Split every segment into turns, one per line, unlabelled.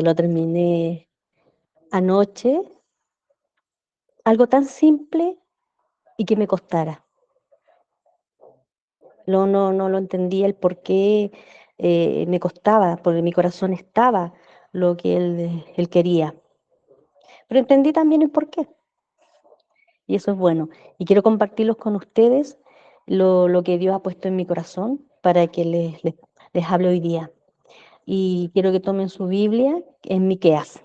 Lo terminé anoche, algo tan simple y que me costara. No lo entendía el por qué me costaba, porque mi corazón estaba lo que él quería. Pero entendí también el por qué, y eso es bueno. Y quiero compartirlos con ustedes lo que Dios ha puesto en mi corazón para que les hable hoy día. Y quiero que tomen su Biblia en Miqueas,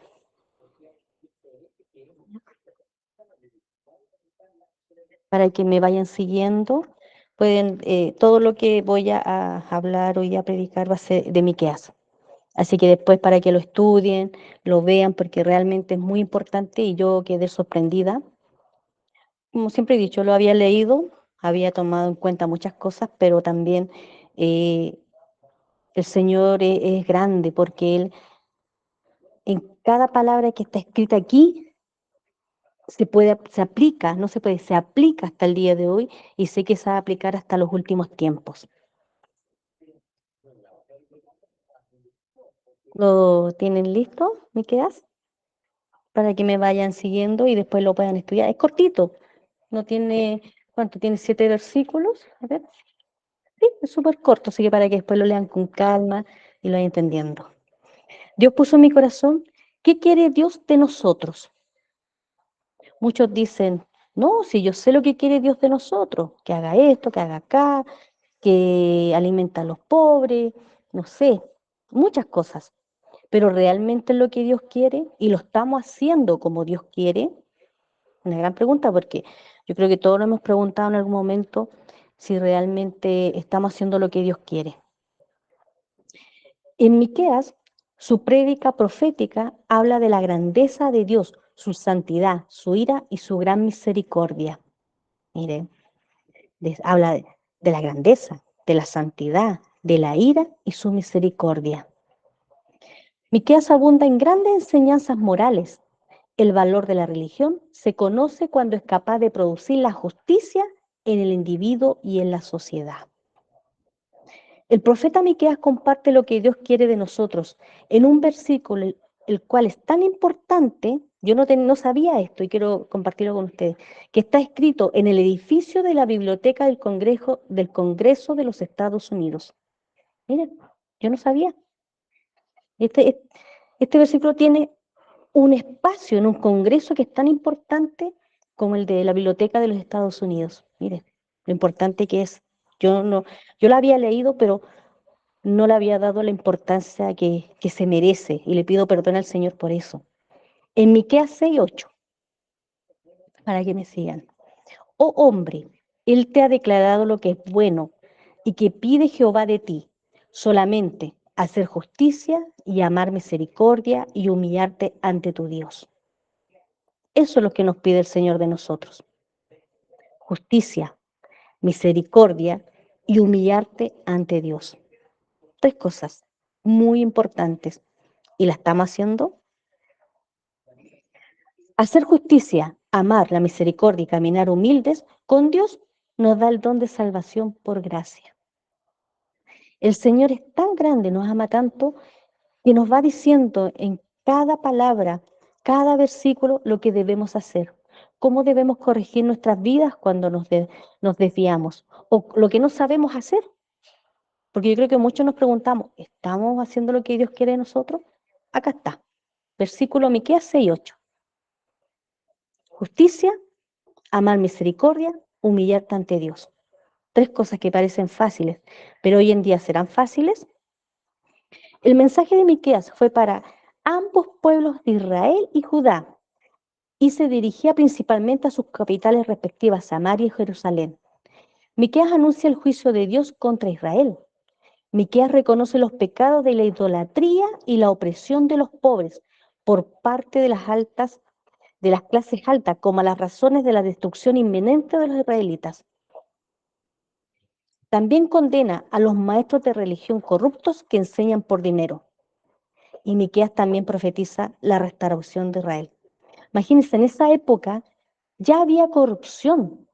para que me vayan siguiendo. Pueden, todo lo que voy a hablar hoy a predicar va a ser de Miqueas. Así que después para que lo estudien, lo vean, porque realmente es muy importante y yo quedé sorprendida. Como siempre he dicho, lo había leído, había tomado en cuenta muchas cosas, pero también eh, el Señor es grande porque Él en cada palabra que está escrita aquí se aplica, no se puede, se aplica hasta el día de hoy y sé que se va a aplicar hasta los últimos tiempos. ¿Lo tienen listo, Miqueas? Para que me vayan siguiendo y después lo puedan estudiar. Es cortito, no tiene, ¿cuánto? Tiene 7 versículos. A ver, sí, es súper corto, así que para que después lo lean con calma y lo vayan entendiendo. Dios puso en mi corazón, ¿qué quiere Dios de nosotros? Muchos dicen, no, si yo sé lo que quiere Dios de nosotros, que haga esto, que haga acá, que alimenta a los pobres, no sé, muchas cosas. Pero realmente es lo que Dios quiere y lo estamos haciendo como Dios quiere. Una gran pregunta porque yo creo que todos nos hemos preguntado en algún momento si realmente estamos haciendo lo que Dios quiere. En Miqueas, su prédica profética habla de la grandeza de Dios, su santidad, su ira y su gran misericordia. Mire, habla de la grandeza, de la santidad, de la ira y su misericordia. Miqueas abunda en grandes enseñanzas morales. El valor de la religión se conoce cuando es capaz de producir la justicia en el individuo y en la sociedad. El profeta Miqueas comparte lo que Dios quiere de nosotros en un versículo el cual es tan importante, yo no sabía esto y quiero compartirlo con ustedes, que está escrito en el edificio de la biblioteca del Congreso de los Estados Unidos. Miren, yo no sabía. Este, este versículo tiene un espacio en un congreso que es tan importante como el de la Biblioteca de los Estados Unidos. Mire, lo importante que es. Yo no, yo la había leído, pero no le había dado la importancia que se merece y le pido perdón al Señor por eso. En Miqueas 6:8, para que me sigan. Oh hombre, Él te ha declarado lo que es bueno y que pide Jehová de ti, solamente hacer justicia y amar misericordia y humillarte ante tu Dios. Eso es lo que nos pide el Señor de nosotros. Justicia, misericordia y humillarte ante Dios. 3 cosas muy importantes. ¿Y la estamos haciendo? Hacer justicia, amar la misericordia y caminar humildes con Dios nos da el don de salvación por gracia. El Señor es tan grande, nos ama tanto, que nos va diciendo en cada palabra, cada versículo, lo que debemos hacer, cómo debemos corregir nuestras vidas cuando nos desviamos, o lo que no sabemos hacer. Porque yo creo que muchos nos preguntamos, ¿estamos haciendo lo que Dios quiere de nosotros? Acá está, versículo Miqueas 6:8. Justicia, amar misericordia, humillarte ante Dios. 3 cosas que parecen fáciles, pero hoy en día serán fáciles. El mensaje de Miqueas fue para ambos pueblos de Israel y Judá y se dirigía principalmente a sus capitales respectivas, Samaria y Jerusalén. Miqueas anuncia el juicio de Dios contra Israel. Miqueas reconoce los pecados de la idolatría y la opresión de los pobres por parte de las clases altas, como las razones de la destrucción inminente de los israelitas. También condena a los maestros de religión corruptos que enseñan por dinero. Y Miqueas también profetiza la restauración de Israel. Imagínense, en esa época ya había corrupción,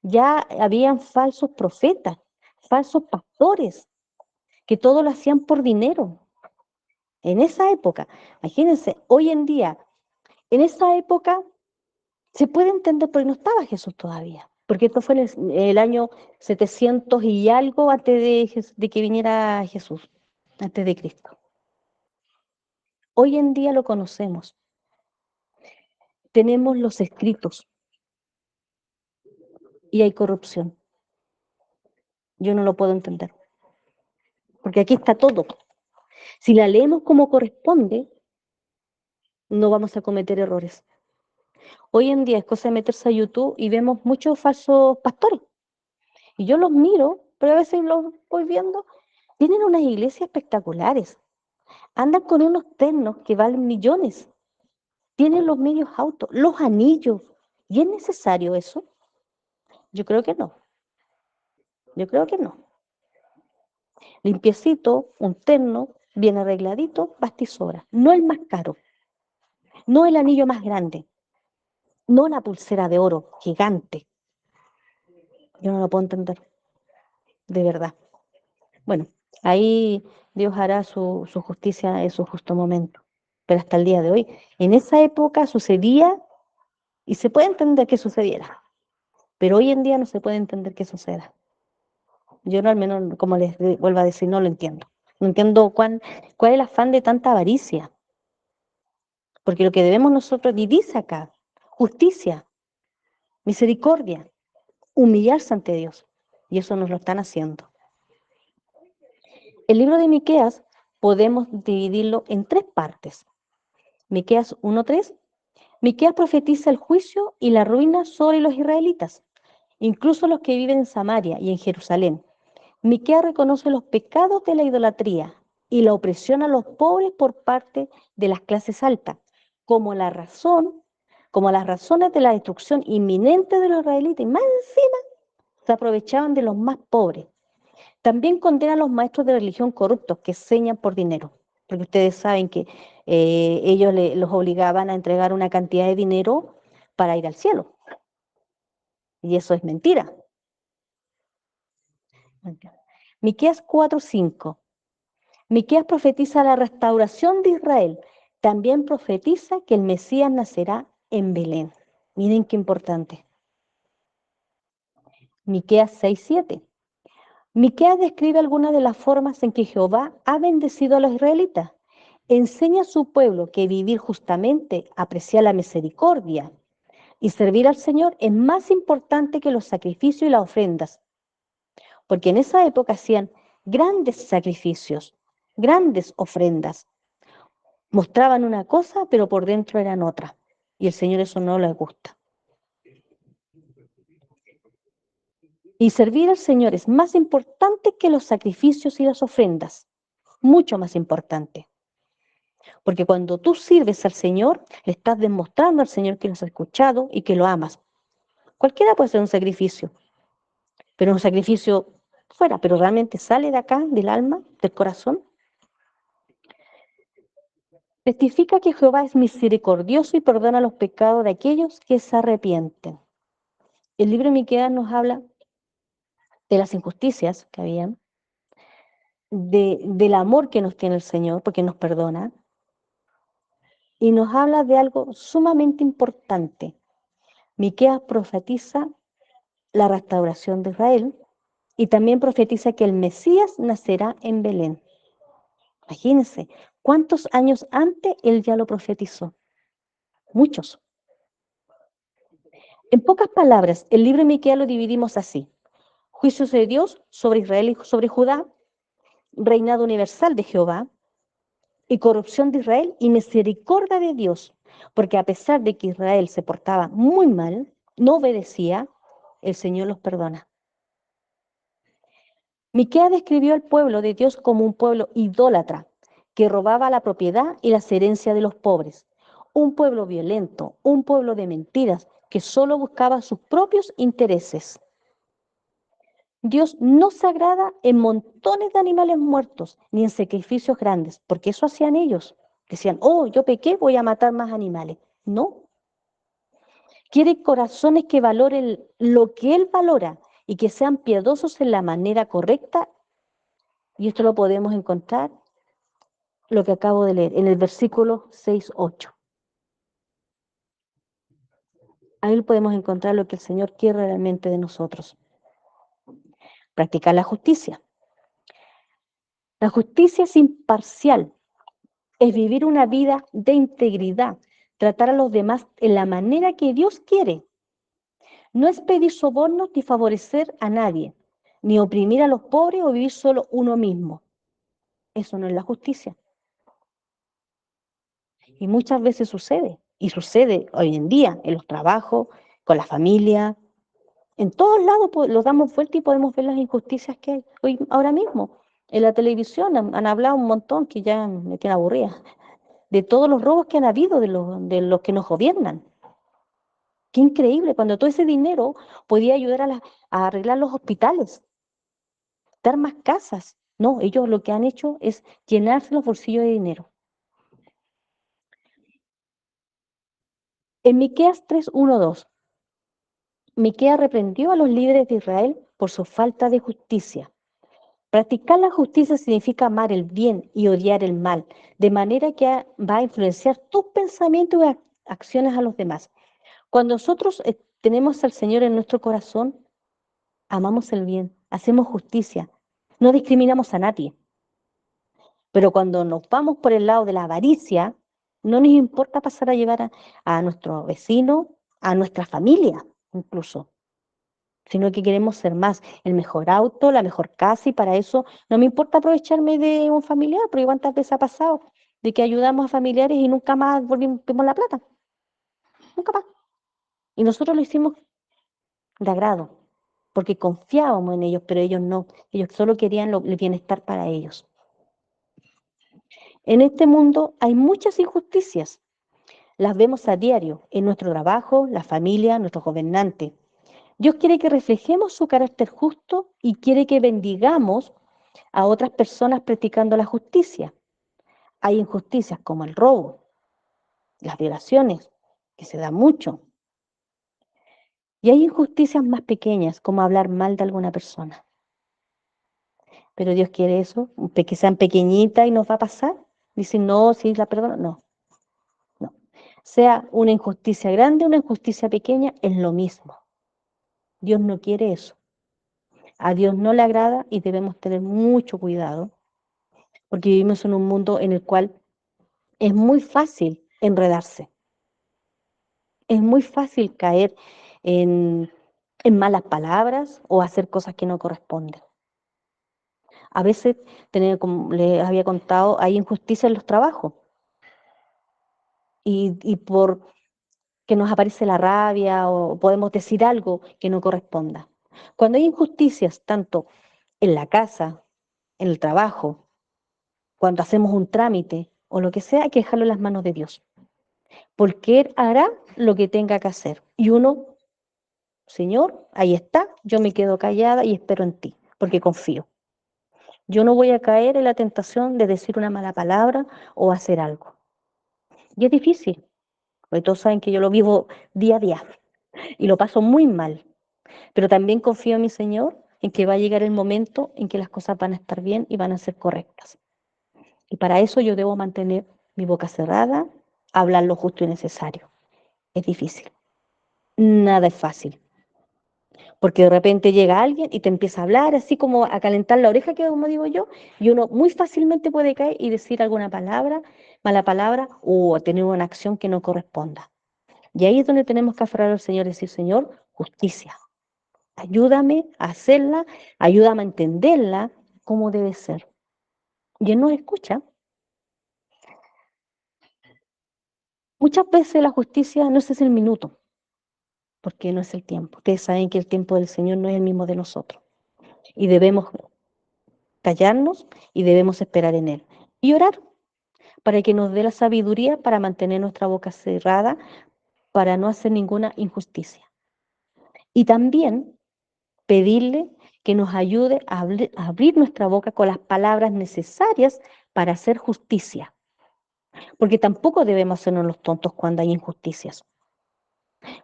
ya habían falsos profetas, falsos pastores, que todo lo hacían por dinero. En esa época, imagínense, hoy en día, en esa época se puede entender porque no estaba Jesús todavía, porque esto fue en el año 700 y algo antes de que viniera Jesús, antes de Cristo. Hoy en día lo conocemos, tenemos los escritos y hay corrupción. Yo no lo puedo entender, porque aquí está todo. Si la leemos como corresponde, no vamos a cometer errores. Hoy en día es cosa de meterse a YouTube y vemos muchos falsos pastores. Y yo los miro, pero a veces los voy viendo. Tienen unas iglesias espectaculares. Andan con unos ternos que valen millones. Tienen los medios autos, los anillos. ¿Y es necesario eso? Yo creo que no. Yo creo que no. Limpiecito, un terno, bien arregladito, basta y sobra. No el más caro, no el anillo más grande, no la pulsera de oro gigante. Yo no lo puedo entender, de verdad. Bueno, ahí Dios hará su justicia en su justo momento. Pero hasta el día de hoy, en esa época sucedía y se puede entender que sucediera. Pero hoy en día no se puede entender que suceda. Yo no, al menos, como les vuelvo a decir, no lo entiendo. No entiendo cuál es el afán de tanta avaricia. Porque lo que debemos nosotros, y dice acá, justicia, misericordia, humillarse ante Dios. Y eso nos lo están haciendo. El libro de Miqueas podemos dividirlo en tres partes. Miqueas 1:3. Miqueas profetiza el juicio y la ruina sobre los israelitas, incluso los que viven en Samaria y en Jerusalén. Miqueas reconoce los pecados de la idolatría y la opresión a los pobres por parte de las clases altas, como la razón, como las razones de la destrucción inminente de los israelitas, y más encima se aprovechaban de los más pobres. También condena a los maestros de religión corruptos que enseñan por dinero, porque ustedes saben que ellos los obligaban a entregar una cantidad de dinero para ir al cielo, y eso es mentira. Miqueas 4:5. Miqueas profetiza la restauración de Israel. También profetiza que el Mesías nacerá en Belén. Miren qué importante. Miqueas 6:7. Miqueas describe algunas de las formas en que Jehová ha bendecido a los israelitas. Enseña a su pueblo que vivir justamente, apreciar la misericordia y servir al Señor es más importante que los sacrificios y las ofrendas, porque en esa época hacían grandes sacrificios, grandes ofrendas. Mostraban una cosa, pero por dentro eran otra. Y el Señor eso no le gusta. Y servir al Señor es más importante que los sacrificios y las ofrendas. Mucho más importante. Porque cuando tú sirves al Señor, le estás demostrando al Señor que lo has escuchado y que lo amas. Cualquiera puede ser un sacrificio, pero un sacrificio fuera, pero realmente sale de acá, del alma, del corazón. Testifica que Jehová es misericordioso y perdona los pecados de aquellos que se arrepienten. El libro de Miqueas nos habla de las injusticias que habían, del amor que nos tiene el Señor, porque nos perdona, y nos habla de algo sumamente importante. Miqueas profetiza la restauración de Israel y también profetiza que el Mesías nacerá en Belén. Imagínense, ¿cuántos años antes él ya lo profetizó? Muchos. En pocas palabras, el libro de Miqueas lo dividimos así: juicios de Dios sobre Israel y sobre Judá, reinado universal de Jehová, y corrupción de Israel y misericordia de Dios, porque a pesar de que Israel se portaba muy mal, no obedecía, el Señor los perdona. Miqueas describió al pueblo de Dios como un pueblo idólatra, que robaba la propiedad y las herencias de los pobres, un pueblo violento, un pueblo de mentiras, que solo buscaba sus propios intereses. Dios no se agrada en montones de animales muertos, ni en sacrificios grandes, porque eso hacían ellos. Decían, oh, yo pequé, voy a matar más animales. No. Quiere corazones que valoren lo que Él valora y que sean piadosos en la manera correcta. Y esto lo podemos encontrar lo que acabo de leer, en el versículo 6-8. Ahí podemos encontrar lo que el Señor quiere realmente de nosotros. Practicar la justicia. La justicia es imparcial, es vivir una vida de integridad, tratar a los demás en la manera que Dios quiere. No es pedir sobornos ni favorecer a nadie, ni oprimir a los pobres o vivir solo uno mismo. Eso no es la justicia. Y muchas veces sucede, y sucede hoy en día en los trabajos, con la familia, en todos lados los damos vuelta y podemos ver las injusticias que hay hoy, ahora mismo. En la televisión han hablado un montón que ya me tiene aburrida, de todos los robos que han habido de los que nos gobiernan. Qué increíble, cuando todo ese dinero podía ayudar a arreglar los hospitales, dar más casas. No, ellos lo que han hecho es llenarse los bolsillos de dinero. En Miqueas 3:1-2, Miqueas reprendió a los líderes de Israel por su falta de justicia. Practicar la justicia significa amar el bien y odiar el mal, de manera que va a influenciar tus pensamientos y acciones a los demás. Cuando nosotros tenemos al Señor en nuestro corazón, amamos el bien, hacemos justicia, no discriminamos a nadie. Pero cuando nos vamos por el lado de la avaricia, no nos importa pasar a llevar a nuestro vecino, a nuestra familia incluso, sino que queremos ser más, el mejor auto, la mejor casa, y para eso no me importa aprovecharme de un familiar, porque cuántas veces ha pasado de que ayudamos a familiares y nunca más volvimos la plata, nunca más. Y nosotros lo hicimos de agrado, porque confiábamos en ellos, pero ellos no, ellos solo querían el bienestar para ellos. En este mundo hay muchas injusticias, las vemos a diario, en nuestro trabajo, la familia, nuestros gobernantes. Dios quiere que reflejemos su carácter justo y quiere que bendigamos a otras personas practicando la justicia. Hay injusticias como el robo, las violaciones, que se da mucho. Y hay injusticias más pequeñas, como hablar mal de alguna persona. Pero Dios quiere eso, que sean pequeñitas y nos va a pasar. Dice, no, si la perdono, no, no. Sea una injusticia grande o una injusticia pequeña, es lo mismo. Dios no quiere eso. A Dios no le agrada y debemos tener mucho cuidado, porque vivimos en un mundo en el cual es muy fácil enredarse. Es muy fácil caer en, malas palabras o hacer cosas que no corresponden. A veces, como les había contado, hay injusticia en los trabajos y por que nos aparece la rabia o podemos decir algo que no corresponda. Cuando hay injusticias, tanto en la casa, en el trabajo, cuando hacemos un trámite o lo que sea, hay que dejarlo en las manos de Dios, porque Él hará lo que tenga que hacer. Y uno, Señor, ahí está, yo me quedo callada y espero en ti, porque confío. Yo no voy a caer en la tentación de decir una mala palabra o hacer algo. Y es difícil, porque todos saben que yo lo vivo día a día y lo paso muy mal. Pero también confío en mi Señor, en que va a llegar el momento en que las cosas van a estar bien y van a ser correctas. Y para eso yo debo mantener mi boca cerrada, hablar lo justo y necesario. Es difícil. Nada es fácil. Porque de repente llega alguien y te empieza a hablar, así como a calentar la oreja, que como digo yo, y uno muy fácilmente puede caer y decir alguna palabra, mala palabra, o tener una acción que no corresponda. Y ahí es donde tenemos que aferrar al Señor y decir, Señor, justicia. Ayúdame a hacerla, ayúdame a entenderla como debe ser. Y Él nos escucha. Muchas veces la justicia no es el minuto, porque no es el tiempo. Ustedes saben que el tiempo del Señor no es el mismo de nosotros. Y debemos callarnos y debemos esperar en Él. Y orar para que nos dé la sabiduría para mantener nuestra boca cerrada, para no hacer ninguna injusticia. Y también pedirle que nos ayude a abrir nuestra boca con las palabras necesarias para hacer justicia. Porque tampoco debemos hacernos los tontos cuando hay injusticias,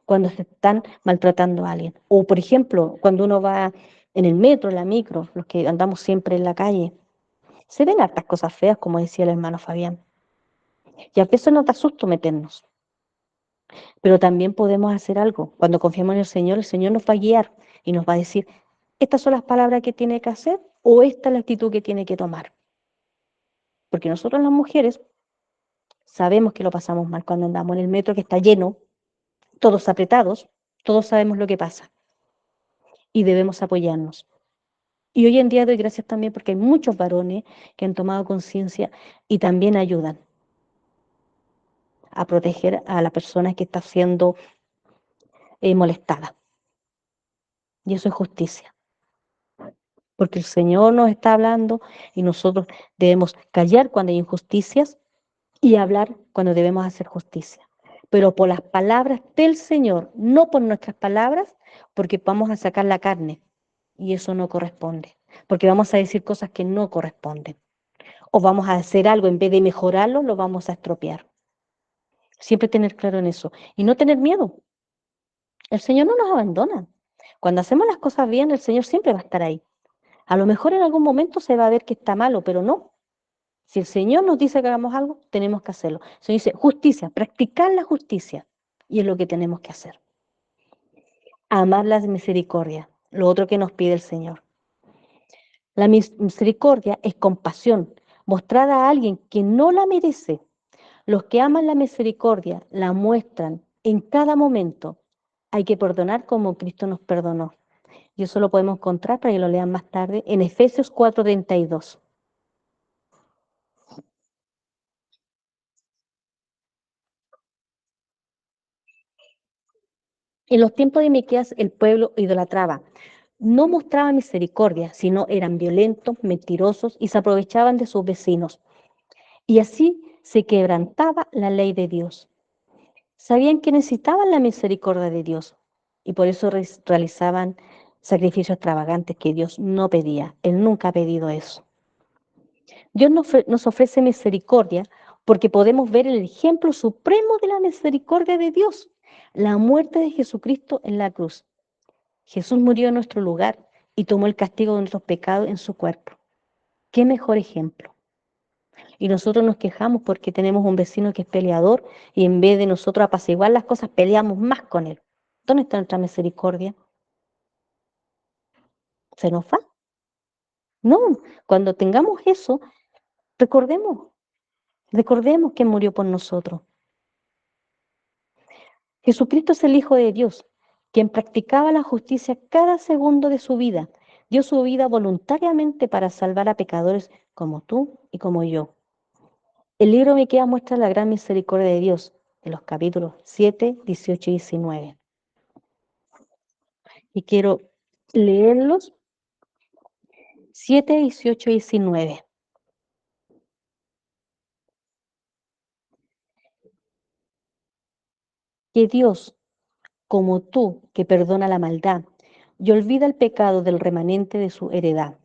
cuando se están maltratando a alguien. O, por ejemplo, cuando uno va en el metro, en la micro, los que andamos siempre en la calle, Se ven hartas cosas feas, como decía el hermano Fabián. Y a veces nos da susto meternos. Pero también podemos hacer algo. Cuando confiamos en el Señor nos va a guiar y nos va a decir, estas son las palabras que tiene que hacer o esta es la actitud que tiene que tomar. Porque nosotros las mujeres sabemos que lo pasamos mal cuando andamos en el metro que está lleno, todos apretados, todos sabemos lo que pasa y debemos apoyarnos. Y hoy en día doy gracias también porque hay muchos varones que han tomado conciencia y también ayudan a proteger a la persona que está siendo molestada. Y eso es justicia. Porque el Señor nos está hablando y nosotros debemos callar cuando hay injusticias y hablar cuando debemos hacer justicia. Pero por las palabras del Señor, no por nuestras palabras, porque vamos a sacar la carne y eso no corresponde. Porque vamos a decir cosas que no corresponden. O vamos a hacer algo, en vez de mejorarlo, lo vamos a estropear. Siempre tener claro en eso. Y no tener miedo. El Señor no nos abandona. Cuando hacemos las cosas bien, el Señor siempre va a estar ahí. A lo mejor en algún momento se va a ver que está malo, pero no. Si el Señor nos dice que hagamos algo, tenemos que hacerlo. Se dice justicia, practicar la justicia. Y es lo que tenemos que hacer. Amar la misericordia, lo otro que nos pide el Señor. La misericordia es compasión mostrada a alguien que no la merece. Los que aman la misericordia la muestran en cada momento. Hay que perdonar como Cristo nos perdonó. Y eso lo podemos encontrar para que lo lean más tarde en Efesios 4:32. En los tiempos de Miqueas el pueblo idolatraba. No mostraban misericordia, sino eran violentos, mentirosos y se aprovechaban de sus vecinos. Y así se quebrantaba la ley de Dios. Sabían que necesitaban la misericordia de Dios y por eso realizaban sacrificios extravagantes que Dios no pedía. Él nunca ha pedido eso. Dios nos ofrece misericordia porque podemos ver el ejemplo supremo de la misericordia de Dios, la muerte de Jesucristo en la cruz. Jesús murió en nuestro lugar y tomó el castigo de nuestros pecados en su cuerpo. ¿Qué mejor ejemplo? Y nosotros nos quejamos porque tenemos un vecino que es peleador y en vez de nosotros apaciguar las cosas, peleamos más con él. ¿Dónde está nuestra misericordia? ¿Se nos va? No, cuando tengamos eso, recordemos, recordemos que murió por nosotros. Jesucristo es el Hijo de Dios, quien practicaba la justicia cada segundo de su vida. Dio su vida voluntariamente para salvar a pecadores como tú y como yo. El libro de Miqueas muestra la gran misericordia de Dios en los capítulos 7, 18 y 19. Y quiero leerlos 7, 18 y 19. Que Dios, como tú, que perdona la maldad y olvida el pecado del remanente de su heredad,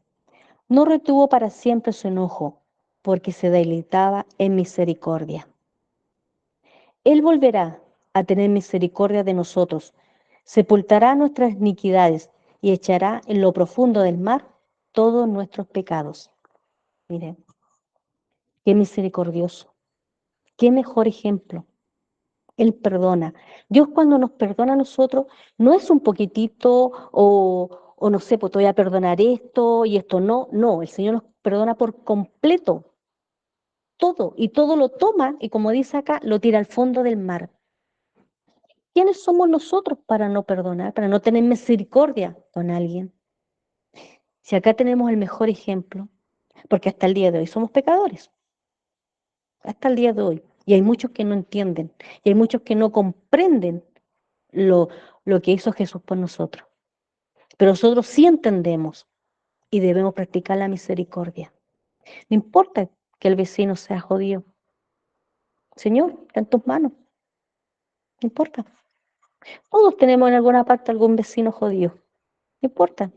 no retuvo para siempre su enojo, porque se deleitaba en misericordia. Él volverá a tener misericordia de nosotros, sepultará nuestras iniquidades y echará en lo profundo del mar todos nuestros pecados. Miren, qué misericordioso, qué mejor ejemplo. Él perdona. Dios cuando nos perdona a nosotros no es un poquitito o no sé, pues te voy a perdonar esto y esto no. No, el Señor nos perdona por completo, todo. Y todo lo toma y como dice acá, lo tira al fondo del mar. ¿Quiénes somos nosotros para no perdonar, para no tener misericordia con alguien? Si acá tenemos el mejor ejemplo, porque hasta el día de hoy somos pecadores, hasta el día de hoy. Y hay muchos que no entienden, y hay muchos que no comprenden lo, lo que hizo Jesús por nosotros. Pero nosotros sí entendemos y debemos practicar la misericordia. No importa que el vecino sea judío. Señor, está en tus manos. No importa. Todos tenemos en alguna parte algún vecino judío. No importa.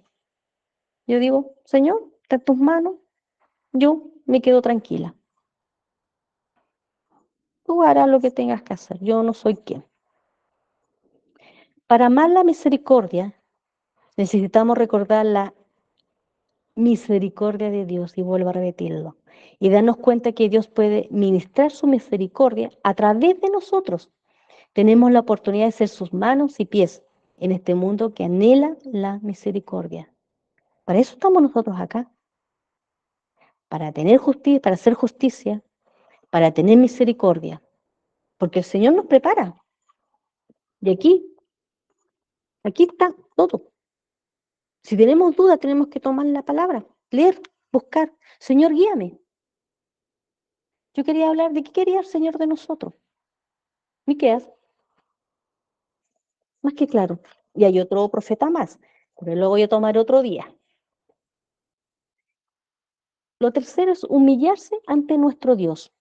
Yo digo, Señor, está en tus manos. Yo me quedo tranquila. Tú harás lo que tengas que hacer. Yo no soy quien. Para amar la misericordia, necesitamos recordar la misericordia de Dios, y vuelvo a repetirlo, y darnos cuenta que Dios puede ministrar su misericordia a través de nosotros. Tenemos la oportunidad de ser sus manos y pies en este mundo que anhela la misericordia. Para eso estamos nosotros acá, para tener justicia, para hacer justicia, para tener misericordia, porque el Señor nos prepara. Y aquí está todo. Si tenemos duda, tenemos que tomar la palabra, leer, buscar. Señor, guíame. Yo quería hablar de qué quería el Señor de nosotros. Miqueas, más que claro. Y hay otro profeta más, pero lo voy a tomar otro día. Lo tercero es humillarse ante nuestro Dios.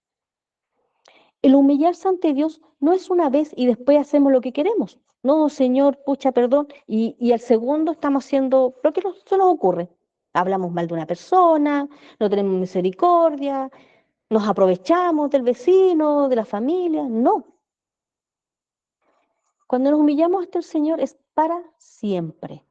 El humillarse ante Dios no es una vez y después hacemos lo que queremos. No, Señor, pucha, perdón. Y al segundo estamos haciendo lo que se nos ocurre. Hablamos mal de una persona, no tenemos misericordia, nos aprovechamos del vecino, de la familia. No. Cuando nos humillamos ante el Señor es para siempre.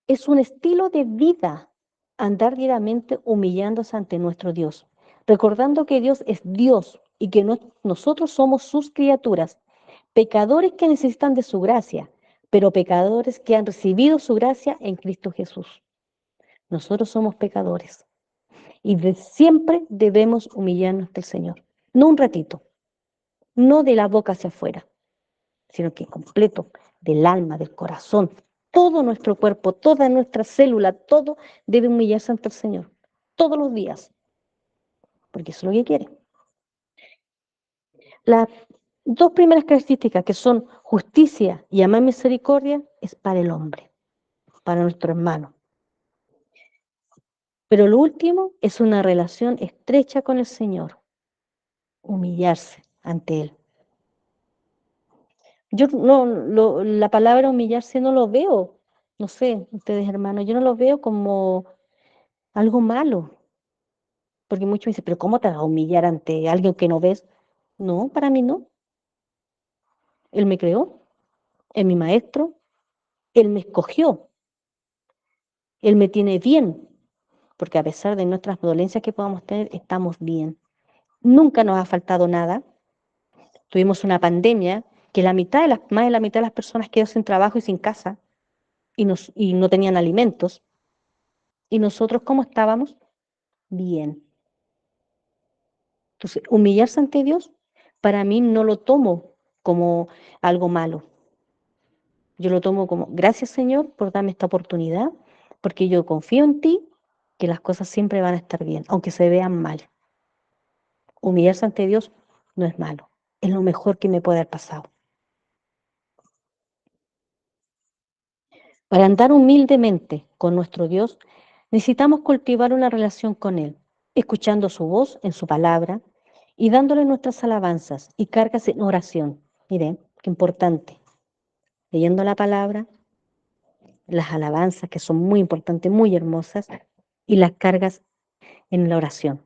Es un estilo de vida andar diariamente humillándose ante nuestro Dios, recordando que Dios es Dios y que nosotros somos sus criaturas, pecadores que necesitan de su gracia, pero pecadores que han recibido su gracia en Cristo Jesús. Nosotros somos pecadores y siempre debemos humillarnos ante el Señor, no un ratito, no de la boca hacia afuera, sino que completo, del alma, del corazón. Todo nuestro cuerpo, toda nuestra célula, todo debe humillarse ante el Señor, todos los días, porque eso es lo que quiere. Las dos primeras características, que son justicia y amar misericordia, es para el hombre, para nuestro hermano. Pero lo último es una relación estrecha con el Señor, humillarse ante Él. Yo no, la palabra humillarse no lo veo, no sé, ustedes hermanos, yo no lo veo como algo malo, porque muchos dicen, pero ¿cómo te vas a humillar ante alguien que no ves? No, para mí no. Él me creó, es mi maestro, Él me escogió, Él me tiene bien, porque a pesar de nuestras dolencias que podamos tener, estamos bien. Nunca nos ha faltado nada. Tuvimos una pandemia que más de la mitad de las personas quedó sin trabajo y sin casa y no tenían alimentos. ¿Y nosotros cómo estábamos? Bien. Entonces, humillarse ante Dios, para mí no lo tomo como algo malo. Yo lo tomo como, gracias Señor por darme esta oportunidad, porque yo confío en ti, que las cosas siempre van a estar bien, aunque se vean mal. Humillarse ante Dios no es malo, es lo mejor que me puede haber pasado. Para andar humildemente con nuestro Dios, necesitamos cultivar una relación con Él, escuchando su voz en su palabra y dándole nuestras alabanzas y cargas en oración. Miren, qué importante. Leyendo la palabra, las alabanzas que son muy importantes, muy hermosas, y las cargas en la oración.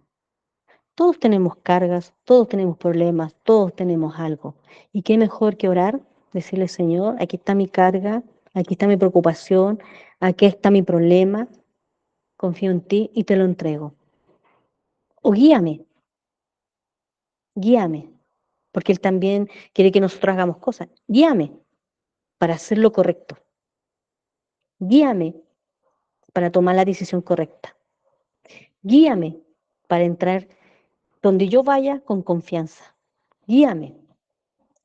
Todos tenemos cargas, todos tenemos problemas, todos tenemos algo. ¿Y qué mejor que orar? Decirle, Señor, aquí está mi carga, aquí está mi preocupación, aquí está mi problema, confío en ti y te lo entrego. O guíame, porque Él también quiere que nosotros hagamos cosas. Guíame para hacer lo correcto. Guíame para tomar la decisión correcta. Guíame para entrar donde yo vaya con confianza. Guíame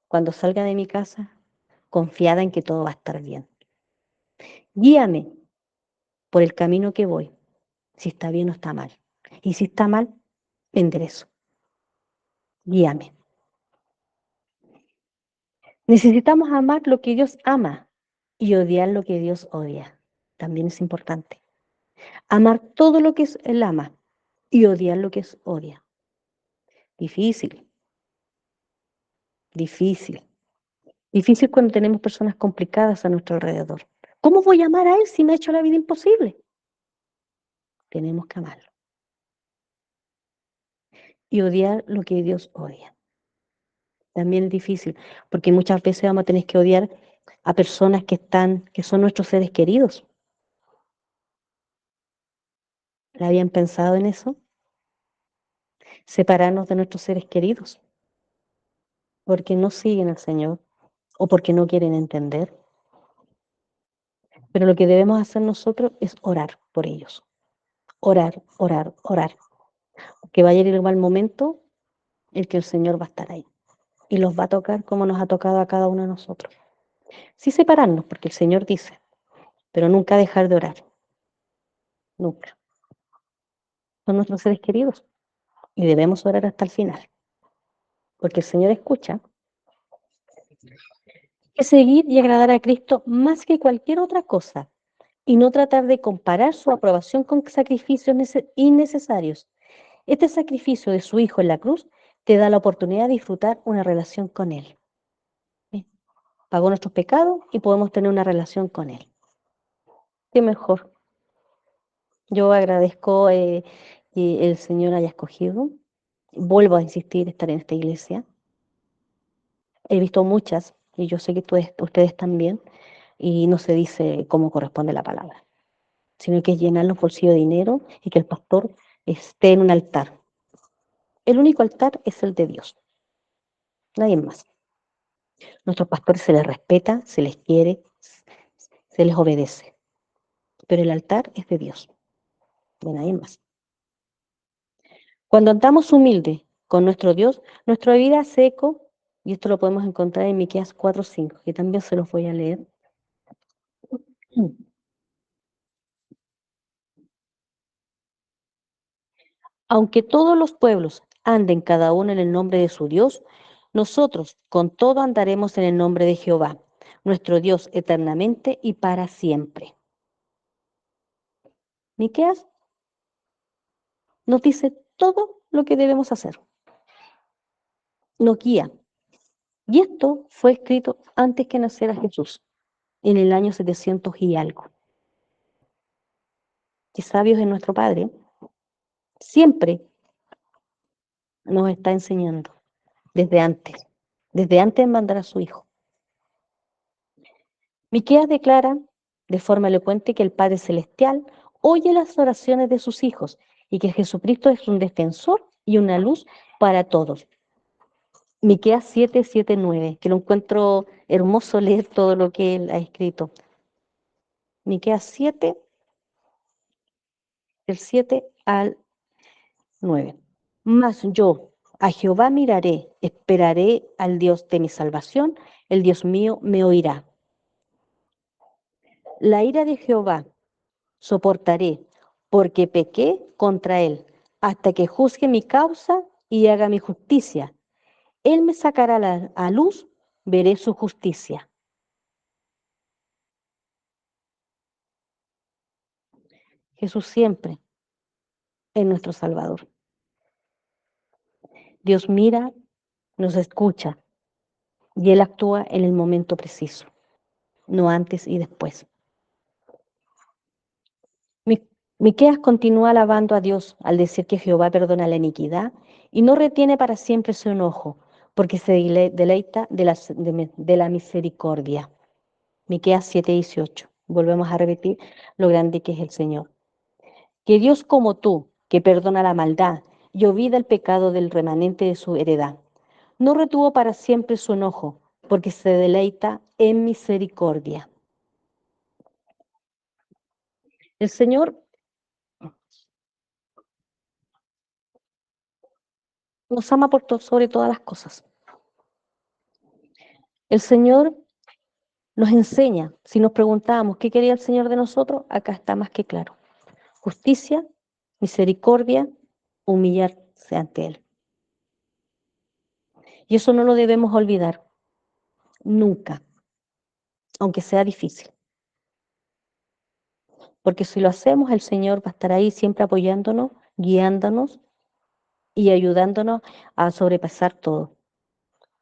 cuando salga de mi casa confiada en que todo va a estar bien. Guíame por el camino que voy, si está bien o está mal. Y si está mal, enderezo. Guíame. Necesitamos amar lo que Dios ama y odiar lo que Dios odia. También es importante. Amar todo lo que Él ama y odiar lo que odia. Difícil, difícil. Difícil cuando tenemos personas complicadas a nuestro alrededor. ¿Cómo voy a amar a Él si me ha hecho la vida imposible? Tenemos que amarlo. Y odiar lo que Dios odia. También es difícil, porque muchas veces vamos a tener que odiar a personas que son nuestros seres queridos. ¿La habían pensado en eso? Separarnos de nuestros seres queridos porque no siguen al Señor o porque no quieren entender. Pero lo que debemos hacer nosotros es orar por ellos. Orar, orar, orar. Que vaya a llegar el momento en que el Señor va a estar ahí y los va a tocar como nos ha tocado a cada uno de nosotros. Sí separarnos, porque el Señor dice, pero nunca dejar de orar, nunca. Son nuestros seres queridos y debemos orar hasta el final, porque el Señor escucha. Que seguir y agradar a Cristo más que cualquier otra cosa y no tratar de comparar su aprobación con sacrificios innecesarios. Este sacrificio de su Hijo en la cruz te da la oportunidad de disfrutar una relación con Él. ¿Sí? Pagó nuestros pecados y podemos tener una relación con Él. ¿Qué mejor? Yo agradezco que el Señor haya escogido. Vuelvo a insistir, estar en esta iglesia. He visto muchas, y yo sé que ustedes también, y no se dice cómo corresponde la palabra, sino que es llenar los bolsillos de dinero y que el pastor esté en un altar. El único altar es el de Dios, nadie más. Nuestros pastores se les respeta, se les quiere, se les obedece, pero el altar es de Dios, de nadie más. Cuando andamos humildes con nuestro Dios, nuestra vida hace eco, y esto lo podemos encontrar en Miqueas 4:5, que también se los voy a leer. Aunque todos los pueblos anden cada uno en el nombre de su Dios, nosotros con todo andaremos en el nombre de Jehová, nuestro Dios eternamente y para siempre. Miqueas nos dice todo lo que debemos hacer, nos guía. Y esto fue escrito antes que naciera Jesús, en el año 700 y algo. Que sabios es nuestro Padre, siempre nos está enseñando, desde antes de mandar a su Hijo. Miqueas declara de forma elocuente que el Padre Celestial oye las oraciones de sus hijos y que Jesucristo es un defensor y una luz para todos. Miqueas 7:7-9, que lo encuentro hermoso leer todo lo que él ha escrito. Miqueas 7, del 7 al 9. Mas yo a Jehová miraré, esperaré al Dios de mi salvación, el Dios mío me oirá. La ira de Jehová soportaré, porque pequé contra él, hasta que juzgue mi causa y haga mi justicia. Él me sacará a luz, veré su justicia. Jesús siempre es nuestro Salvador. Dios mira, nos escucha y Él actúa en el momento preciso, no antes y después. Miqueas continúa alabando a Dios al decir que Jehová perdona la iniquidad y no retiene para siempre su enojo, porque se deleita de la misericordia. Miqueas 7:18. Volvemos a repetir lo grande que es el Señor. Que Dios como tú, que perdona la maldad y olvida el pecado del remanente de su heredad, no retuvo para siempre su enojo, porque se deleita en misericordia. El Señor nos ama sobre todas las cosas. El Señor nos enseña, si nos preguntábamos qué quería el Señor de nosotros, acá está más que claro. Justicia, misericordia, humillarse ante Él. Y eso no lo debemos olvidar, nunca, aunque sea difícil. Porque si lo hacemos, el Señor va a estar ahí siempre apoyándonos, guiándonos y ayudándonos a sobrepasar todo.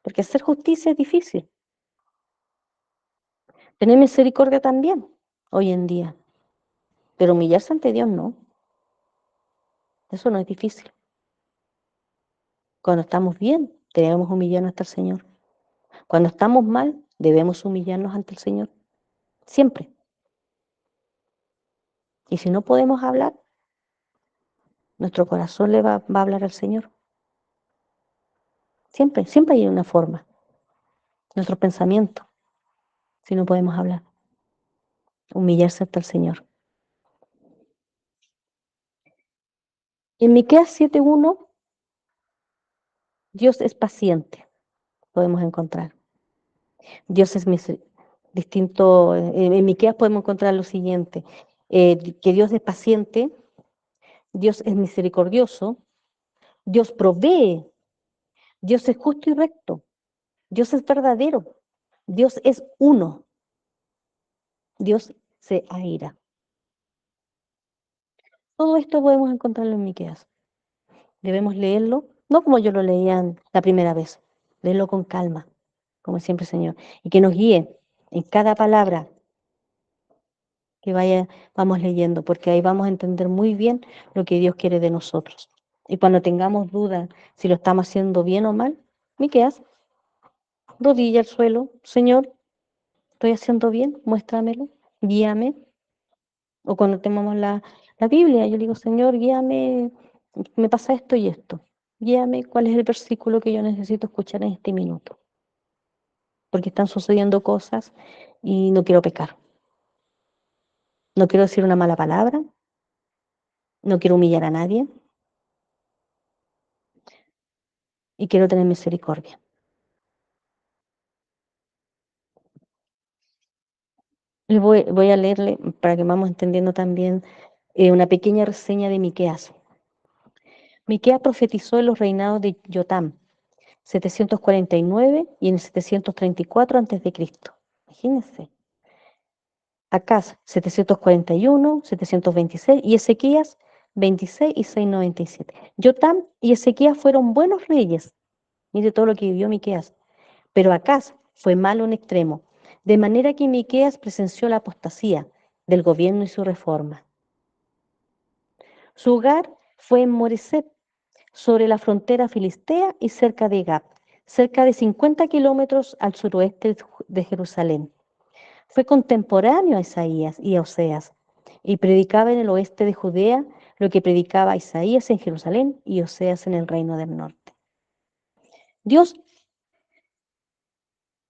Porque hacer justicia es difícil. Tener misericordia también, hoy en día. Pero humillarse ante Dios no. Eso no es difícil. Cuando estamos bien, debemos humillarnos ante el Señor. Cuando estamos mal, debemos humillarnos ante el Señor, siempre. Y si no podemos hablar, nuestro corazón le va a hablar al Señor. Siempre, siempre hay una forma. Nuestro pensamiento, si no podemos hablar, humillarse ante el Señor. En Miqueas 7:1, Dios es paciente, podemos encontrar. Dios es distinto. En Miqueas podemos encontrar lo siguiente: que Dios es paciente, Dios es misericordioso, Dios provee, Dios es justo y recto, Dios es verdadero, Dios es uno, Dios se aira. Todo esto podemos encontrarlo en Miqueas. Debemos leerlo, no como yo lo leía la primera vez, leerlo con calma, como siempre, Señor, y que nos guíe en cada palabra que vamos leyendo, porque ahí vamos a entender muy bien lo que Dios quiere de nosotros. Y cuando tengamos dudas si lo estamos haciendo bien o mal, Miqueas, rodilla al suelo, Señor, ¿estoy haciendo bien? Muéstramelo, guíame. O cuando tenemos la Biblia, yo le digo, Señor, guíame, me pasa esto y esto. Guíame cuál es el versículo que yo necesito escuchar en este minuto. Porque están sucediendo cosas y no quiero pecar. No quiero decir una mala palabra, no quiero humillar a nadie y quiero tener misericordia. Voy a leerle para que vamos entendiendo también una pequeña reseña de Miqueas. Miqueas profetizó en los reinados de Jotam, 749 y en el 734 a.C. Imagínense. Acaz, 741, 726 y Ezequías, 26 y 697. Jotam y Ezequías fueron buenos reyes. Mire todo lo que vivió Miqueas. Pero Acaz fue malo en extremo, de manera que Miqueas presenció la apostasía del gobierno y su reforma. Su hogar fue en Moreset, sobre la frontera filistea y cerca de Gab, cerca de 50 kilómetros al suroeste de Jerusalén. Fue contemporáneo a Isaías y a Oseas, y predicaba en el oeste de Judea lo que predicaba Isaías en Jerusalén y Oseas en el reino del norte. Dios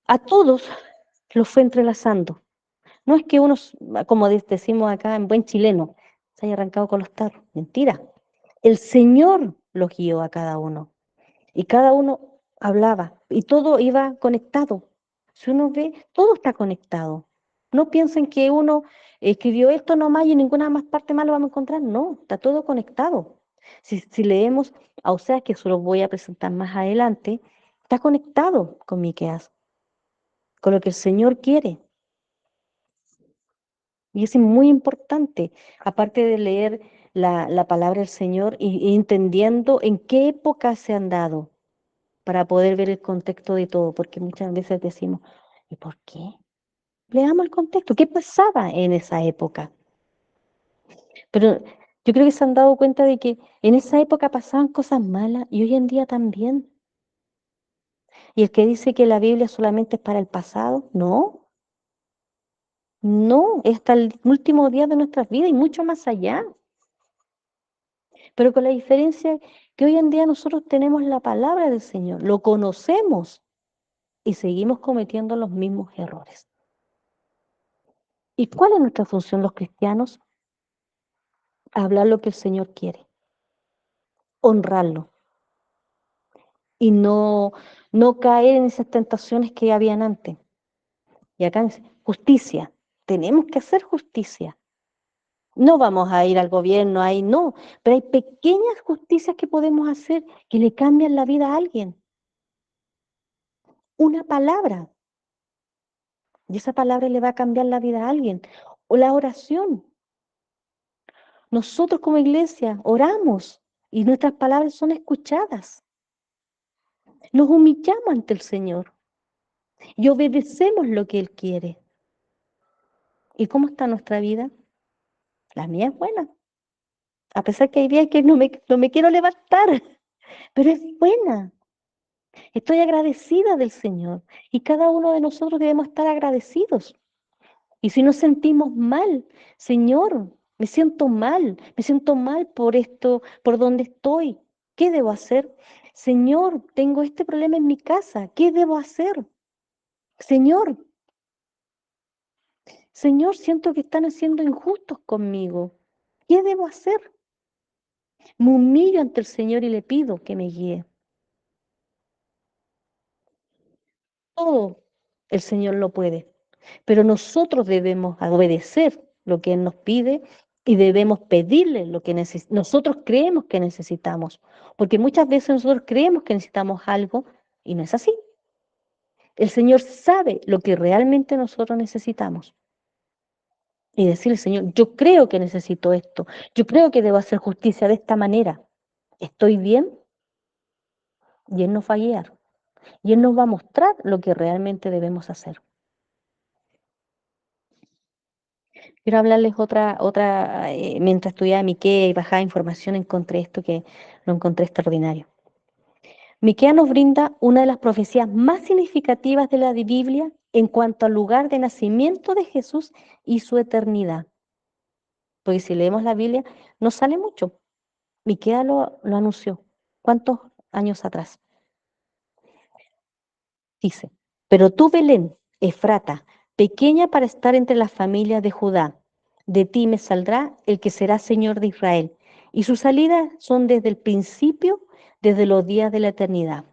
a todos los fue entrelazando. No es que uno, como decimos acá en buen chileno, se haya arrancado con los tarros. Mentira. El Señor los guió a cada uno. Y cada uno hablaba. Y todo iba conectado. Si uno ve, todo está conectado. No piensen que uno escribió esto nomás y en ninguna más parte más lo vamos a encontrar. No, está todo conectado. Si leemos a Oseas, que eso lo voy a presentar más adelante, está conectado con Miqueas, con lo que el Señor quiere. Y es muy importante, aparte de leer la palabra del Señor y entendiendo en qué época se han dado, para poder ver el contexto de todo, porque muchas veces decimos, ¿y por qué? Leamos el contexto, ¿qué pasaba en esa época? Pero yo creo que se han dado cuenta de que en esa época pasaban cosas malas y hoy en día también. Y el que dice que la Biblia solamente es para el pasado, no, no, es hasta el último día de nuestras vidas y mucho más allá. Pero con la diferencia que hoy en día nosotros tenemos la palabra del Señor, lo conocemos y seguimos cometiendo los mismos errores. ¿Y cuál es nuestra función los cristianos? Hablar lo que el Señor quiere, honrarlo y no caer en esas tentaciones que habían antes. Y acá dice, justicia, tenemos que hacer justicia. No vamos a ir al gobierno ahí, no, pero hay pequeñas justicias que podemos hacer que le cambian la vida a alguien. Una palabra, y esa palabra le va a cambiar la vida a alguien. O la oración. Nosotros como iglesia oramos y nuestras palabras son escuchadas. Nos humillamos ante el Señor y obedecemos lo que Él quiere. ¿Y cómo está nuestra vida? La mía es buena. A pesar que hay días que no me quiero levantar, pero es buena. Estoy agradecida del Señor y cada uno de nosotros debemos estar agradecidos. Y si nos sentimos mal, Señor, me siento mal por esto, por donde estoy, ¿qué debo hacer? Señor, tengo este problema en mi casa, ¿qué debo hacer? Señor, Señor, siento que están siendo injustos conmigo, ¿qué debo hacer? Me humillo ante el Señor y le pido que me guíe. Todo el Señor lo puede, pero nosotros debemos obedecer lo que Él nos pide y debemos pedirle lo que nosotros creemos que necesitamos, porque muchas veces nosotros creemos que necesitamos algo y no es así. El Señor sabe lo que realmente nosotros necesitamos. Y decirle, Señor, yo creo que necesito esto, yo creo que debo hacer justicia de esta manera. ¿Estoy bien? Y Él nos va a guiar. Y Él nos va a mostrar lo que realmente debemos hacer. Quiero hablarles mientras estudiaba Miquea y bajaba información, encontré esto que lo encontré extraordinario. Miquea nos brinda una de las profecías más significativas de la Biblia en cuanto al lugar de nacimiento de Jesús y su eternidad. Porque si leemos la Biblia, no sale mucho. Miquea lo anunció. ¿Cuántos años atrás? Dice, pero tú, Belén, Efrata, pequeña para estar entre las familias de Judá, de ti me saldrá el que será Señor de Israel, y sus salidas son desde el principio, desde los días de la eternidad.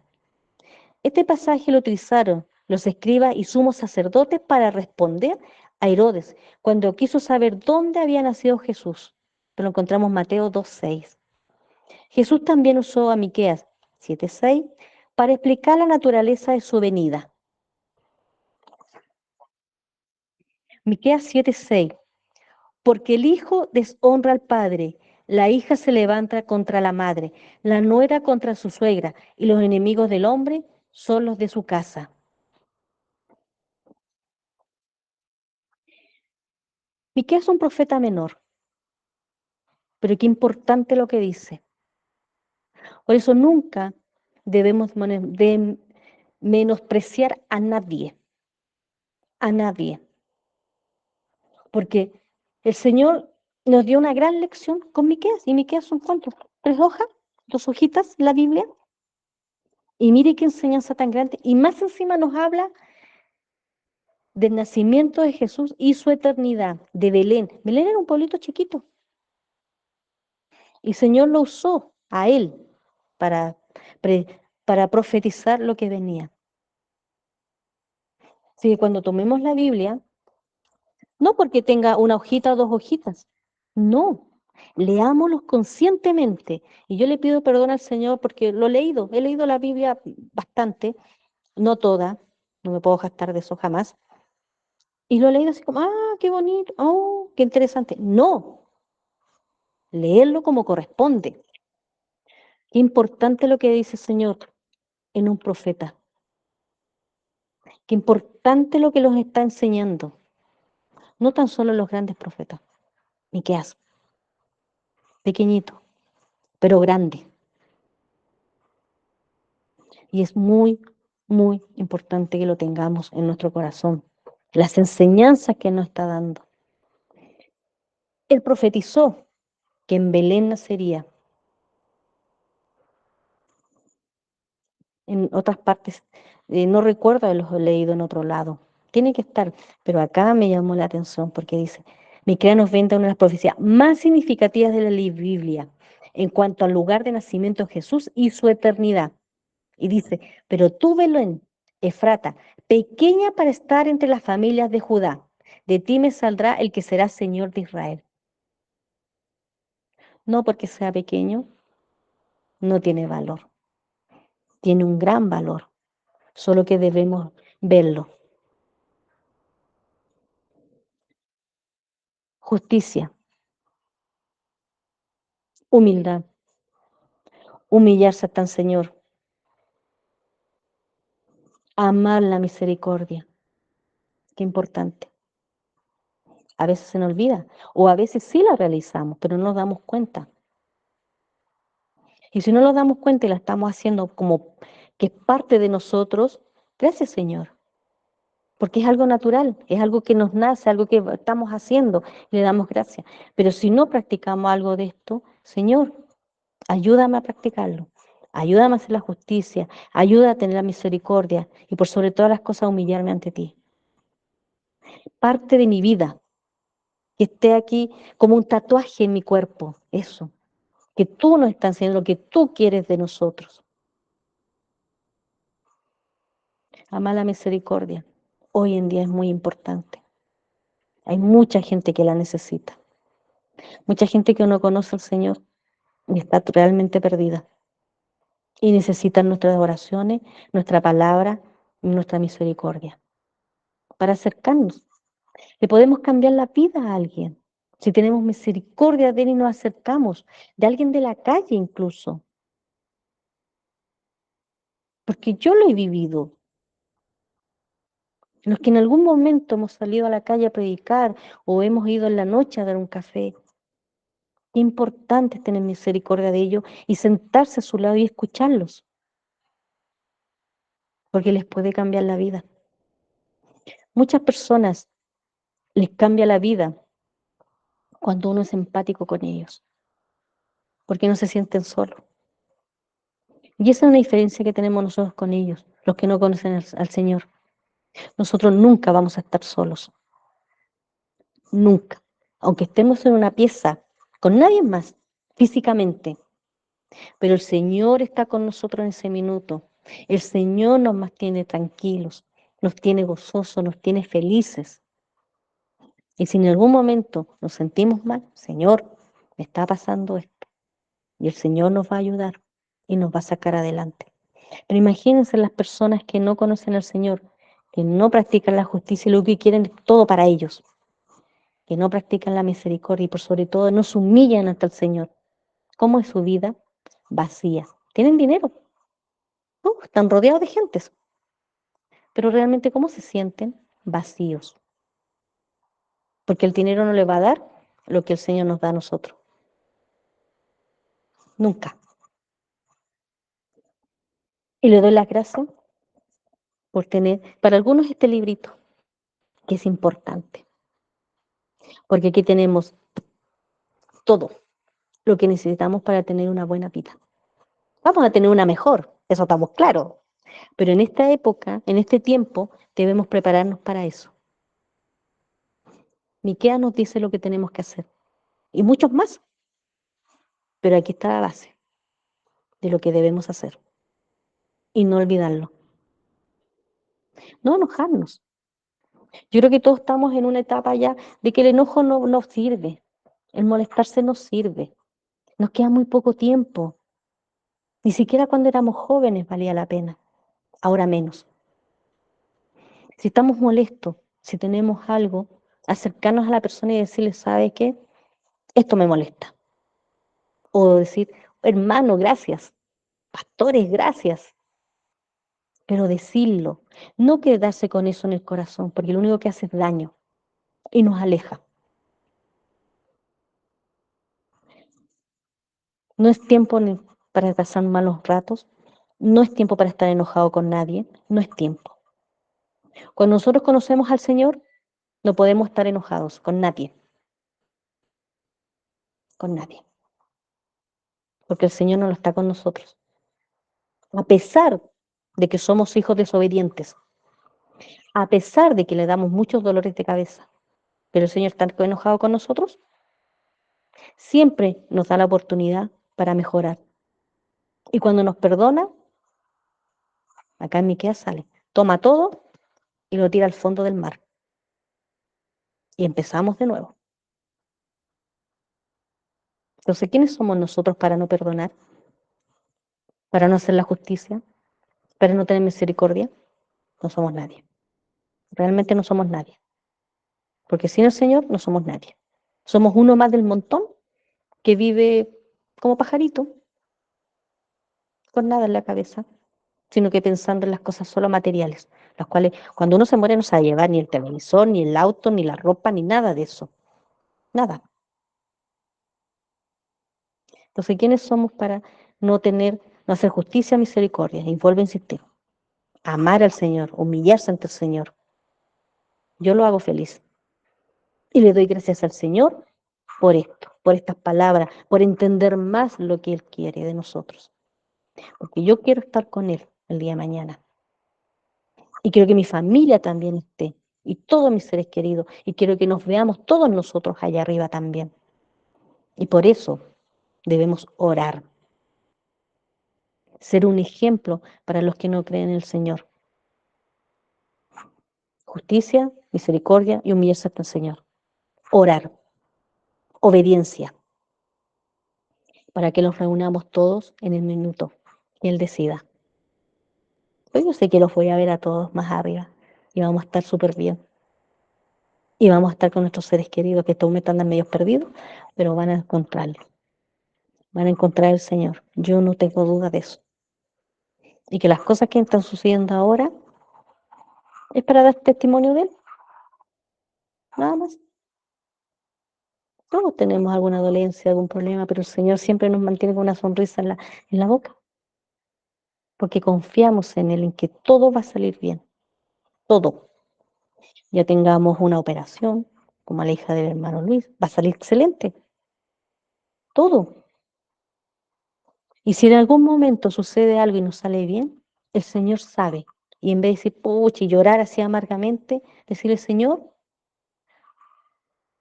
Este pasaje lo utilizaron los escribas y sumos sacerdotes para responder a Herodes cuando quiso saber dónde había nacido Jesús. Lo encontramos en Mateo 2:6. Jesús también usó a Miqueas 7:6 para explicar la naturaleza de su venida. Miqueas 7:6, porque el hijo deshonra al padre, la hija se levanta contra la madre, la nuera contra su suegra, y los enemigos del hombre son los de su casa. Miqueas es un profeta menor, pero qué importante lo que dice. Por eso nunca debemos menospreciar a nadie, porque el Señor nos dio una gran lección con Miqueas, y Miqueas son ¿cuántos? 3 hojas, 2 hojitas, la Biblia. Y mire qué enseñanza tan grande. Y más encima nos habla del nacimiento de Jesús y su eternidad, de Belén. Belén era un pueblito chiquito. Y el Señor lo usó a él para, para profetizar lo que venía. Así que cuando tomemos la Biblia, no porque tenga una hojita o 2 hojitas, no. Leámoslos conscientemente. Y yo le pido perdón al Señor porque he leído la Biblia bastante, no toda, no me puedo gastar de eso jamás. Y lo he leído así como, qué bonito, qué interesante. No, leerlo como corresponde. Qué importante lo que dice el Señor en un profeta. Qué importante lo que nos está enseñando. No tan solo los grandes profetas. Miqueas, pequeñito, pero grande. Y es muy, muy importante que lo tengamos en nuestro corazón. Las enseñanzas que nos está dando. Él profetizó que en Belén nacería. En otras partes, no recuerdo haberlos leído en otro lado. Tiene que estar, pero acá me llamó la atención porque dice, Miqueas nos venta una de las profecías más significativas de la Biblia en cuanto al lugar de nacimiento de Jesús y su eternidad. Y dice, pero tú, Belén, Efrata, pequeña para estar entre las familias de Judá, de ti me saldrá el que será Señor de Israel. No porque sea pequeño, no tiene valor. Tiene un gran valor, solo que debemos verlo. Justicia, humildad, humillarse hasta el Señor, amar la misericordia. Qué importante. A veces se nos olvida, o a veces sí la realizamos, pero no nos damos cuenta. Y si no nos damos cuenta y la estamos haciendo como que es parte de nosotros, gracias Señor, porque es algo natural, es algo que nos nace, algo que estamos haciendo, y le damos gracias. Pero si no practicamos algo de esto, Señor, ayúdame a practicarlo, ayúdame a hacer la justicia, ayuda a tener la misericordia y por sobre todas las cosas humillarme ante ti. Parte de mi vida, que esté aquí como un tatuaje en mi cuerpo, eso, que tú nos estás haciendo lo que tú quieres de nosotros. Amar la misericordia hoy en día es muy importante. Hay mucha gente que la necesita, mucha gente que no conoce al Señor y está realmente perdida y necesita nuestras oraciones, nuestra palabra y nuestra misericordia para acercarnos. Le podemos cambiar la vida a alguien. Si tenemos misericordia de él y nos acercamos, de alguien de la calle incluso, porque yo lo he vivido. Los que en algún momento hemos salido a la calle a predicar o hemos ido en la noche a dar un café, qué importante es tener misericordia de ellos y sentarse a su lado y escucharlos, porque les puede cambiar la vida. Muchas personas les cambia la vida cuando uno es empático con ellos, porque no se sienten solos. Y esa es una diferencia que tenemos nosotros con ellos, los que no conocen al Señor. Nosotros nunca vamos a estar solos, nunca. Aunque estemos en una pieza con nadie más físicamente, pero el Señor está con nosotros en ese minuto. El Señor nos mantiene tranquilos, nos tiene gozosos, nos tiene felices. Y si en algún momento nos sentimos mal, Señor, me está pasando esto. Y el Señor nos va a ayudar y nos va a sacar adelante. Pero imagínense las personas que no conocen al Señor, que no practican la justicia y lo que quieren es todo para ellos, que no practican la misericordia y por sobre todo no se humillan ante el Señor. ¿Cómo es su vida? Vacía. Tienen dinero, están rodeados de gentes, pero realmente ¿cómo se sienten? Vacíos. Porque el dinero no le va a dar lo que el Señor nos da a nosotros. Nunca. Y le doy las gracias por tener para algunos este librito, que es importante. Porque aquí tenemos todo lo que necesitamos para tener una buena vida. Vamos a tener una mejor, eso estamos claros. Pero en esta época, en este tiempo, debemos prepararnos para eso. Miqueas nos dice lo que tenemos que hacer. Y muchos más. Pero aquí está la base de lo que debemos hacer. Y no olvidarlo. No enojarnos. Yo creo que todos estamos en una etapa ya de que el enojo no nos sirve. El molestarse no sirve. Nos queda muy poco tiempo. Ni siquiera cuando éramos jóvenes valía la pena. Ahora menos. Si estamos molestos, si tenemos algo, acercarnos a la persona y decirle, ¿sabe qué? Esto me molesta. O decir, hermano, gracias. Pastores, gracias. Pero decirlo, no quedarse con eso en el corazón, porque lo único que hace es daño y nos aleja. No es tiempo ni para pasar malos ratos, no es tiempo para estar enojado con nadie, no es tiempo. Cuando nosotros conocemos al Señor, no podemos estar enojados con nadie, porque el Señor no lo está con nosotros. A pesar de que somos hijos desobedientes, a pesar de que le damos muchos dolores de cabeza, pero el Señor está enojado con nosotros, siempre nos da la oportunidad para mejorar. Y cuando nos perdona, acá en Miqueas sale, toma todo y lo tira al fondo del mar. Y empezamos de nuevo. Entonces, ¿quiénes somos nosotros para no perdonar? ¿Para no hacer la justicia? ¿Para no tener misericordia? No somos nadie. Realmente no somos nadie. Porque sin el Señor no somos nadie. Somos uno más del montón que vive como pajarito, con nada en la cabeza, sino que pensando en las cosas solo materiales, las cuales cuando uno se muere no se va a llevar ni el televisor, ni el auto, ni la ropa, ni nada de eso. Nada. Entonces, ¿quiénes somos para no tener no hacer justicia, misericordia, y vuelvo a insistir, amar al Señor, humillarse ante el Señor. Yo lo hago feliz. Y le doy gracias al Señor por esto, por estas palabras, por entender más lo que Él quiere de nosotros. Porque yo quiero estar con Él el día de mañana. Y quiero que mi familia también esté, y todos mis seres queridos, y quiero que nos veamos todos nosotros allá arriba también. Y por eso debemos orar, ser un ejemplo para los que no creen en el Señor. Justicia, misericordia y humillarse ante el Señor. Orar, obediencia, para que nos reunamos todos en el minuto que Él decida. Pues yo sé que los voy a ver a todos más arriba y vamos a estar súper bien. Y vamos a estar con nuestros seres queridos que estos momentos andan medio perdidos, pero van a encontrarlo. Van a encontrar al Señor. Yo no tengo duda de eso. Y que las cosas que están sucediendo ahora es para dar testimonio de Él. Nada más. Todos tenemos alguna dolencia, algún problema, pero el Señor siempre nos mantiene con una sonrisa en la boca. Porque confiamos en Él, en que todo va a salir bien. Todo. Ya tengamos una operación, como la hija del hermano Luis, va a salir excelente. Todo. Y si en algún momento sucede algo y no sale bien, el Señor sabe. Y en vez de decir, pucha, y llorar así amargamente, decirle, Señor,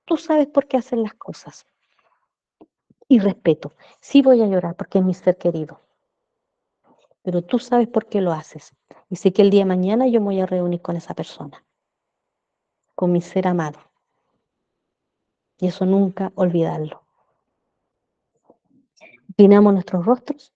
tú sabes por qué hacer las cosas. Y respeto. Sí voy a llorar porque es mi ser querido. Pero tú sabes por qué lo haces. Y sé que el día de mañana yo me voy a reunir con esa persona, con mi ser amado. Y eso nunca olvidarlo. Inclinamos nuestros rostros.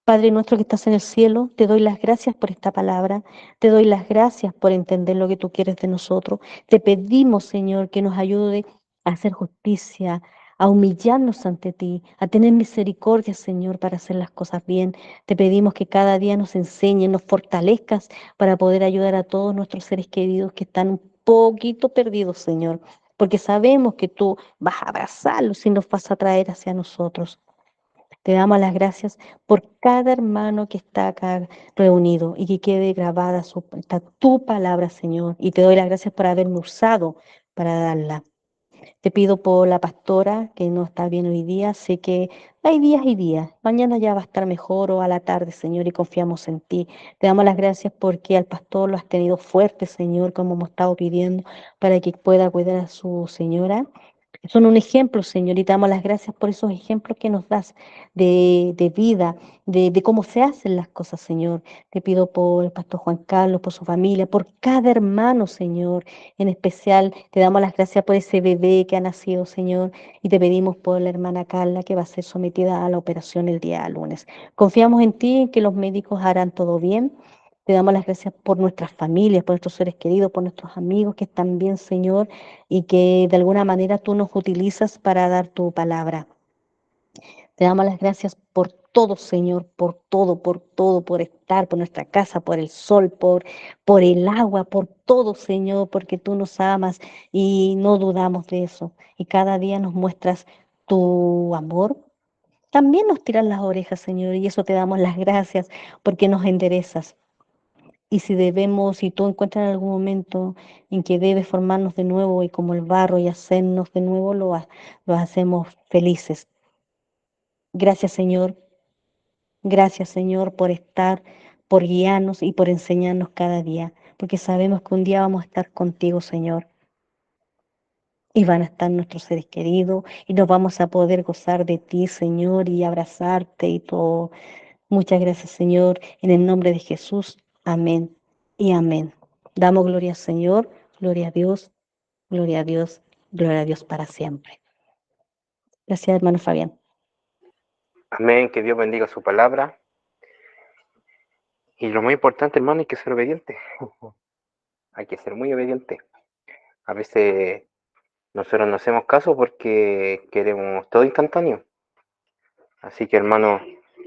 Padre nuestro que estás en el cielo, te doy las gracias por esta palabra, te doy las gracias por entender lo que tú quieres de nosotros. Te pedimos, Señor, que nos ayude a hacer justicia, a humillarnos ante ti, a tener misericordia, Señor, para hacer las cosas bien. Te pedimos que cada día nos enseñes, nos fortalezcas para poder ayudar a todos nuestros seres queridos que están un poquito perdidos, Señor, porque sabemos que tú vas a abrazarlos y nos vas a traer hacia nosotros. Te damos las gracias por cada hermano que está acá reunido y que quede grabada tu palabra, Señor. Y te doy las gracias por haberme usado para darla. Te pido por la pastora que no está bien hoy día. Sé que hay días y días. Mañana ya va a estar mejor o a la tarde, Señor, y confiamos en ti. Te damos las gracias porque al pastor lo has tenido fuerte, Señor, como hemos estado pidiendo, para que pueda cuidar a su señora. Son un ejemplo, Señor, y te damos las gracias por esos ejemplos que nos das de vida, de cómo se hacen las cosas, Señor. Te pido por el pastor Juan Carlos, por su familia, por cada hermano, Señor. En especial, te damos las gracias por ese bebé que ha nacido, Señor, y te pedimos por la hermana Carla que va a ser sometida a la operación el día lunes. Confiamos en ti, en que los médicos harán todo bien. Te damos las gracias por nuestras familias, por nuestros seres queridos, por nuestros amigos que están bien, Señor, y que de alguna manera tú nos utilizas para dar tu palabra. Te damos las gracias por todo, Señor, por todo, por estar, por nuestra casa, por el sol, por el agua, por todo, Señor, porque tú nos amas y no dudamos de eso. Y cada día nos muestras tu amor. También nos tiras las orejas, Señor, y eso te damos las gracias porque nos enderezas. Y si debemos, si tú encuentras en algún momento en que debes formarnos de nuevo y como el barro y hacernos de nuevo, lo hacemos felices. Gracias, Señor, por estar, por guiarnos y por enseñarnos cada día, porque sabemos que un día vamos a estar contigo, Señor, y van a estar nuestros seres queridos y nos vamos a poder gozar de ti, Señor, y abrazarte y todo. Muchas gracias, Señor, en el nombre de Jesús. Amén y amén. Damos gloria al Señor, gloria a Dios, gloria a Dios, gloria a Dios para siempre. Gracias, hermano Fabián.
Amén, que Dios bendiga su palabra. Y lo más importante, hermano, hay que ser obediente. Hay que ser muy obediente. A veces nosotros no hacemos caso porque queremos todo instantáneo. Así que, hermano,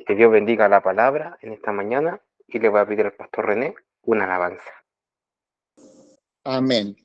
que Dios bendiga la palabra en esta mañana y le voy a pedir al pastor René una alabanza.
Amén.